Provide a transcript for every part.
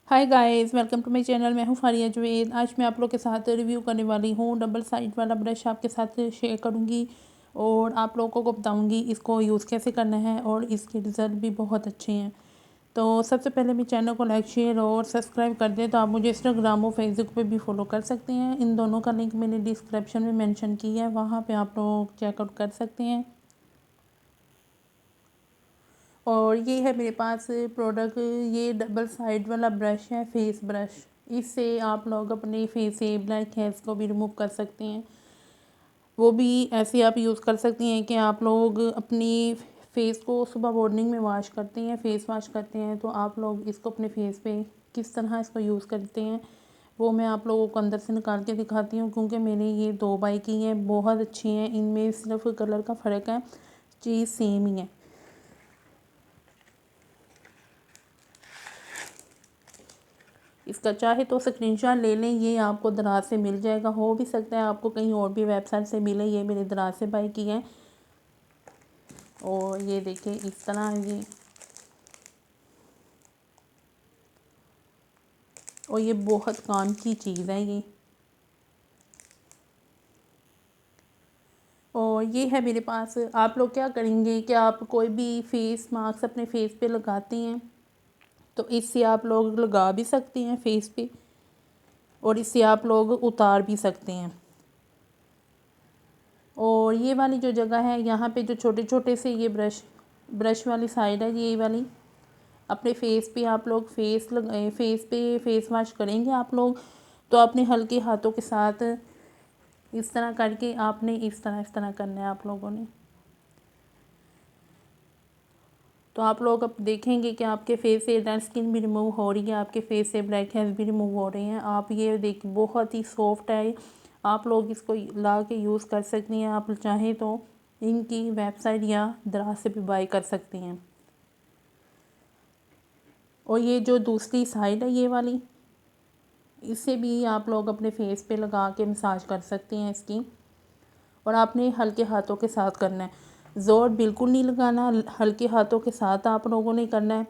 Hi guys, welcome to my channel. मैं हूँ फारिया जवेद। आज मैं आप लोग के साथ रिव्यू करने वाली हूँ डबल साइड वाला ब्रश आपके साथ शेयर करूँगी और आप लोगों को बताऊँगी इसको यूज़ कैसे करना है और इसके रिज़ल्ट भी बहुत अच्छे हैं। तो सबसे पहले मेरे चैनल को लाइक शेयर और सब्सक्राइब कर दें। तो आप मुझे इंस्टाग्राम और फेसबुक पे भी फॉलो कर सकते हैं। इन दोनों का लिंक मैंने डिस्क्रिप्शन में मेंशन किया है, वहाँ पे आप लोग चेकआउट कर सकते हैं। और ये है मेरे पास प्रोडक्ट, ये डबल साइड वाला ब्रश है, फेस ब्रश। इससे आप लोग अपने फेस से ब्लैक हेयर्स को भी रिमूव कर सकते हैं। वो भी ऐसे आप यूज़ कर सकती हैं कि आप लोग अपनी फेस को सुबह मॉर्निंग में वॉश करते हैं, फेस वॉश करते हैं, तो आप लोग इसको अपने फेस पे किस तरह इसको यूज़ करते हैं वो मैं आप लोगों को अंदर से निकाल के दिखाती हूँ, क्योंकि मैंने ये 2 बाई की हैं, बहुत अच्छी हैं। इनमें सिर्फ कलर का फ़र्क है, चीज़ सेम ही है। इसका चाहे तो स्क्रीनशॉट ले लें, ये आपको दराज से मिल जाएगा। हो भी सकता है आपको कहीं और भी वेबसाइट से मिले। ये मेरे दराज से बाई की है। और ये देखिए इस तरह ये, और ये बहुत काम की चीज़ है ये। और ये है मेरे पास। आप लोग क्या करेंगे कि आप कोई भी फेस मास्क अपने फेस पे लगाते हैं तो इससे आप लोग लगा भी सकते हैं फेस पे, और इससे आप लोग उतार भी सकते हैं। और ये वाली जो जगह है, यहाँ पे जो छोटे छोटे से ये ब्रश वाली साइड है, ये वाली अपने फेस पे आप लोग फेस पे फेस वॉश करेंगे आप लोग, तो अपने हल्के हाथों के साथ इस तरह करके आपने इस तरह करना है आप लोगों ने। तो आप लोग अब देखेंगे कि आपके फेस से डेड स्किन भी रिमूव हो रही है, आपके फेस से ब्लैक हेड्स भी रिमूव हो रहे हैं। आप ये देख, बहुत ही सॉफ्ट है। आप लोग इसको ला के यूज़ कर सकती हैं। आप चाहें तो इनकी वेबसाइट या दराज से भी बाई कर सकती हैं। और ये जो दूसरी साइड है ये वाली, इसे भी आप लोग अपने फेस पे लगा के मसाज कर सकते हैं इसकी। और आपने हल्के हाथों के साथ करना है, ज़ोर बिल्कुल नहीं लगाना, हल्के हाथों के साथ आप लोगों ने करना है।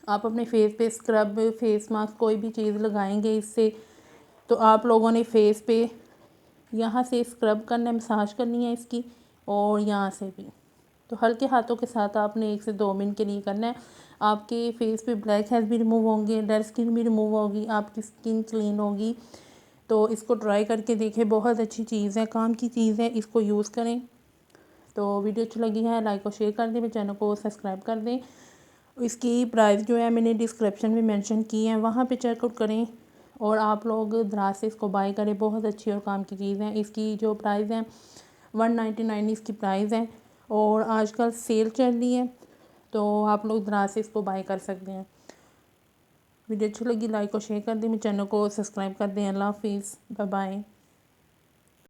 आप अपने फेस पे स्क्रब, फेस मास्क, कोई भी चीज़ लगाएंगे इससे, तो आप लोगों ने फेस पे यहाँ से स्क्रब करना है, मसाज करनी है इसकी, और यहाँ से भी। तो हल्के हाथों के साथ आपने 1 से 2 मिनट के लिए करना है। आपके फेस पे ब्लैक हेड्स भी रिमूव होंगे, डेड स्किन भी रिमूव होगी, आपकी स्किन क्लीन होगी। तो इसको ट्राई करके देखें, बहुत अच्छी चीज़ है, काम की चीज़ है, इसको यूज़ करें। तो वीडियो अच्छी लगी है लाइक और शेयर कर दें, मेरे चैनल को सब्सक्राइब कर दें। इसकी प्राइस जो है मैंने डिस्क्रिप्शन में मेंशन की है, वहाँ पे चेकआउट करें और आप लोग दराज से इसको बाय करें। बहुत अच्छी और काम की चीज़ है। इसकी जो प्राइस है 199 इसकी प्राइस है, और आजकल सेल चल रही है, तो आप लोग दराज से इसको बाय कर सकते हैं। वीडियो अच्छी लगी लाइक और शेयर कर दें, मेरे चैनल को सब्सक्राइब कर दें। अल्लाह हाफिज़, बाय बाय।